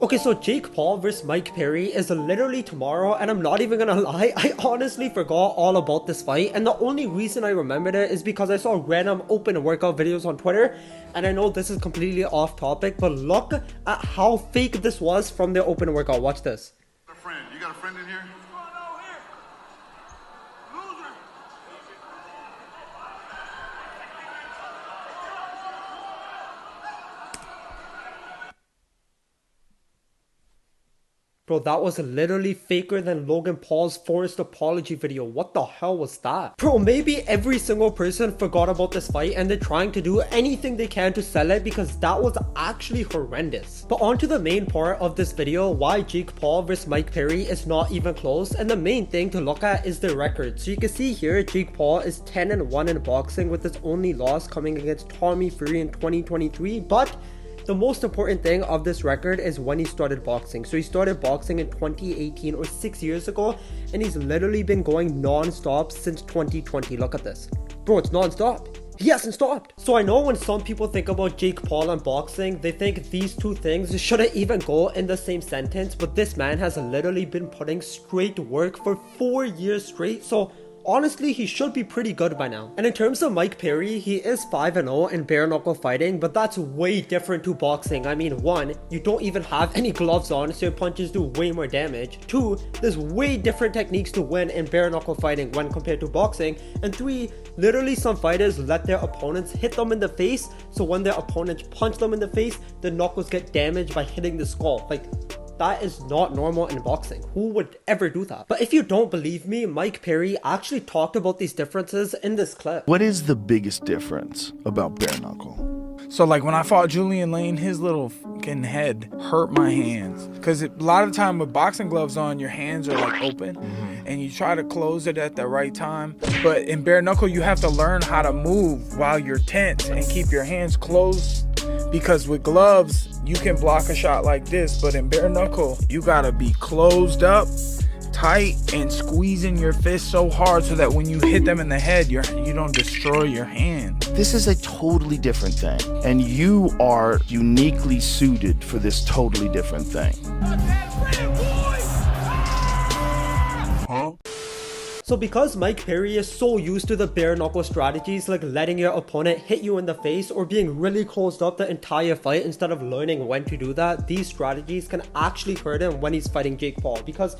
Okay, so Jake Paul versus Mike Perry is literally tomorrow, and I'm not even gonna lie, I honestly forgot all about this fight, and the only reason I remembered it is because I saw random open workout videos on Twitter, and I know this is completely off topic, but look at how fake this was from the open workout. Watch this. You got a friend in here? Bro, that was literally faker than Logan Paul's forced apology video. What the hell was that? Bro, maybe every single person forgot about this fight and they're trying to do anything they can to sell it because that was actually horrendous. But on to the main part of this video, why Jake Paul versus Mike Perry is not even close, and the main thing to look at is the record. So you can see here, Jake Paul is 10-1 in boxing, with his only loss coming against Tommy Fury in 2023, but the most important thing of this record is when he started boxing. So he started boxing in 2018 or 6 years ago, and he's literally been going non-stop since 2020. Look at this. Bro, it's non-stop. He hasn't stopped. So I know when some people think about Jake Paul and boxing, they think these two things shouldn't even go in the same sentence, but this man has literally been putting straight work for 4 years straight, so honestly, he should be pretty good by now. And in terms of Mike Perry, he is 5-0 in bare knuckle fighting, but that's way different to boxing. I mean, 1, you don't even have any gloves on, so your punches do way more damage. 2, there's way different techniques to win in bare knuckle fighting when compared to boxing. And 3, literally some fighters let their opponents hit them in the face, so when their opponents punch them in the face, the knuckles get damaged by hitting the skull. Like, that is not normal in boxing. Who would ever do that? But if you don't believe me, Mike Perry actually talked about these differences in this clip. What is the biggest difference about bare knuckle? So like when I fought Julian Lane, his little fucking head hurt my hands. Because a lot of the time with boxing gloves on, your hands are like open and you try to close it at the right time. But in bare knuckle, you have to learn how to move while you're tense and keep your hands closed. Because with gloves, you can block a shot like this, but in bare knuckle, you gotta be closed up, tight, and squeezing your fist so hard so that when you hit them in the head, you don't destroy your hand. This is a totally different thing, and you are uniquely suited for this totally different thing. So because Mike Perry is so used to the bare knuckle strategies like letting your opponent hit you in the face or being really closed up the entire fight instead of learning when to do that, these strategies can actually hurt him when he's fighting Jake Paul, because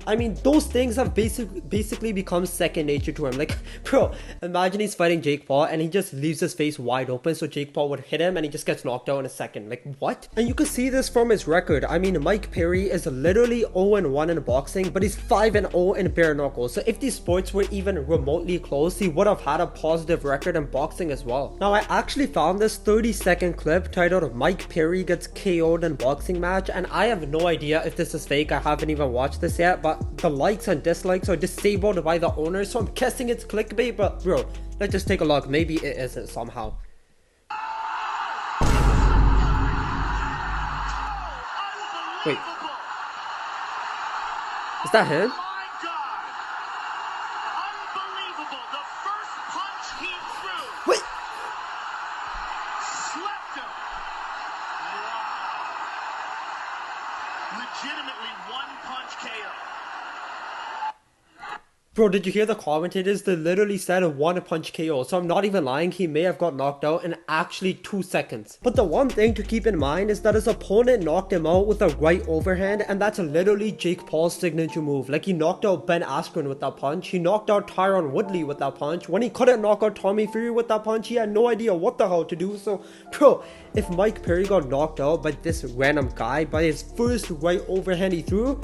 I mean, those things have basically become second nature to him. Like, bro, imagine he's fighting Jake Paul and he just leaves his face wide open so Jake Paul would hit him and he just gets knocked out in a second. Like, what? And you can see this from his record. I mean, Mike Perry is literally 0-1 in boxing, but he's 5-0 in bare knuckle. So if these sports were even remotely close, he would have had a positive record in boxing as well. Now, I actually found this 30-second clip titled "Mike Perry Gets KO'd in Boxing Match," and I have no idea if this is fake. I haven't even watched this yet, but the likes and dislikes are disabled by the owner, so I'm guessing it's clickbait. But bro, let's just take a look. Maybe it isn't somehow. Wait, is that him? Wait, Legitimately one punch KO. bro, did you hear the commentators? They literally said a one punch KO. So I'm not even lying, he may have got knocked out in actually 2 seconds. But the one thing to keep in mind is that his opponent knocked him out with a right overhand, and that's literally Jake Paul's signature move. Like, he knocked out Ben Askren with that punch, he knocked out Tyron Woodley with that punch. When he couldn't knock out Tommy Fury with that punch, he had no idea what the hell to do. So bro, if Mike Perry got knocked out by this random guy by his first right overhand he threw,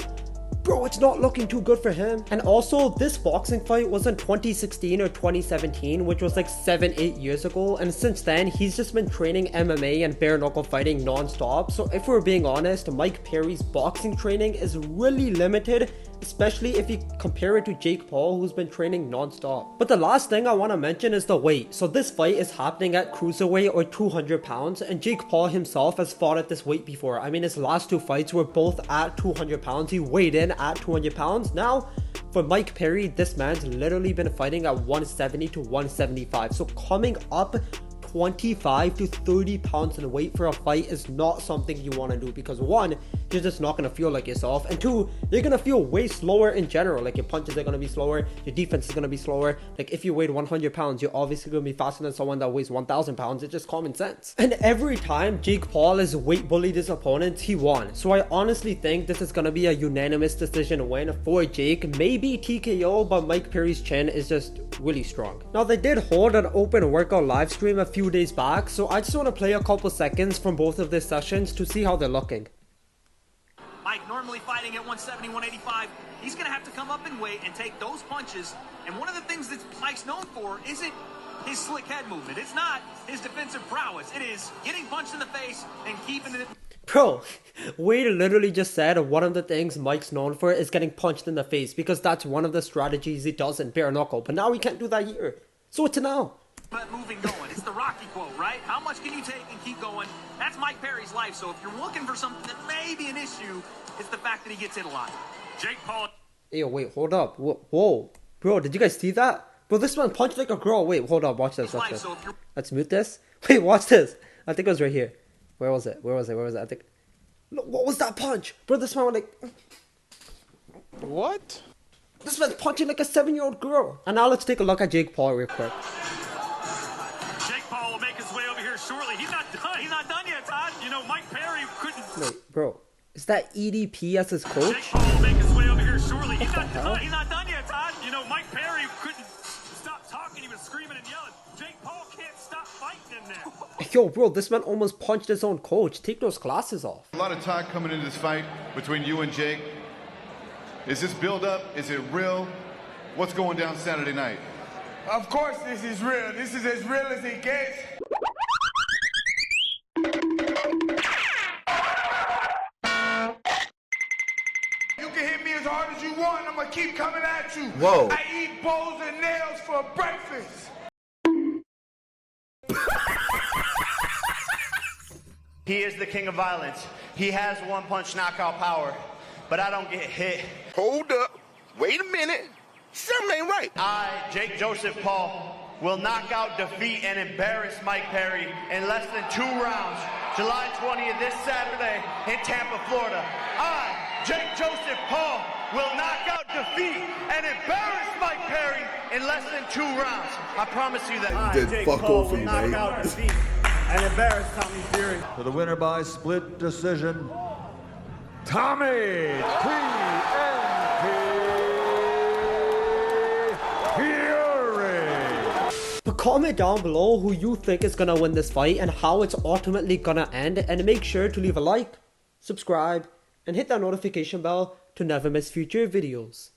bro, it's not looking too good for him. And also, this boxing fight was in 2016 or 2017, which was like 7-8 years ago, and since then he's just been training MMA and bare knuckle fighting non-stop. So if we're being honest, Mike Perry's boxing training is really limited, especially if you compare it to Jake Paul, who's been training non-stop. But the last thing I want to mention is the weight. So this fight is happening at cruiserweight or 200 pounds, and Jake Paul himself has fought at this weight before. I mean, his last 2 fights were both at 200 pounds. He weighed in at 200 pounds. Now, for Mike Perry, this man's literally been fighting at 170 to 175. So coming up 25 to 30 pounds in weight for a fight is not something you want to do, because one, you're just not going to feel like yourself, and two, you're going to feel way slower in general. Like your punches are going to be slower, your defense is going to be slower. Like if you weighed 100 pounds, you're obviously going to be faster than someone that weighs 1,000 pounds. It's just common sense. And every time Jake Paul has weight bullied his opponents, he won. So I honestly think this is going to be a unanimous decision win for Jake. Maybe TKO, but Mike Perry's chin is just really strong. Now they did hold an open workout live stream a few days back, so I just want to play a couple seconds from both of their sessions to see how they're looking. Mike normally fighting at 170, 185. He's going to have to come up in weight and take those punches. And one of the things that Mike's known for isn't his slick head movement. It's not his defensive prowess. It is getting punched in the face and keeping it. Bro, Wade literally just said one of the things Mike's known for is getting punched in the face, because that's one of the strategies he does in Bare Knuckle. But now he can't do that here. So what's it now? But moving going. It's the Rocky quote, right? How much can you take and keep going? That's Mike Perry's life. So if you're looking for something that may be an issue, it's the fact that he gets hit a lot. Jake Paul. Hey, wait, hold up. Whoa. Bro, did you guys see that? Bro, this man punched like a girl. Wait, hold up. Watch this. Watch this. Let's mute this. Wait, watch this. I think it was right here. Where was it? I think. Look, what was that punch? Bro, this man was like... What? This man's punching like a 7-year-old girl. And now let's take a look at Jake Paul real quick. Jake Paul will make his way over here shortly. He's not done. He's not done yet, Todd. You know, Mike Perry couldn't... Wait, bro. Is that EDP as his coach? Jake Paul will make his way over here shortly. He's not done. He's not done yet, Todd. You know, Mike Perry couldn't stop talking. He was screaming and yelling. Jake Paul can't stop fighting in there. Yo, bro, this man almost punched his own coach. Take those glasses off. A lot of talk coming into this fight between you and Jake. Is this build up? Is it real? What's going down Saturday night? Of course this is real. This is as real as it gets. You can hit me as hard as you want. I'm gonna keep coming at you. Whoa. I eat bowls and nails for breakfast. He is the king of violence. He has one-punch knockout power, but I don't get hit. Hold up. Wait a minute. Something ain't right. I, Jake Joseph Paul, will knock out, defeat, and embarrass Mike Perry in less than 2 rounds. July 20th, this Saturday in Tampa, Florida. I, Jake Joseph Paul, will knock out, defeat, and embarrass Mike Perry in less than 2 rounds. I promise you that. I, Then Jake fuck Paul, off will you, knock mate. out, defeat, and embarrass Tommy Fury. For the winner by split decision, Tommy Fury. But comment down below who you think is gonna win this fight and how it's ultimately gonna end, and make sure to leave a like, subscribe, and hit that notification bell to never miss future videos.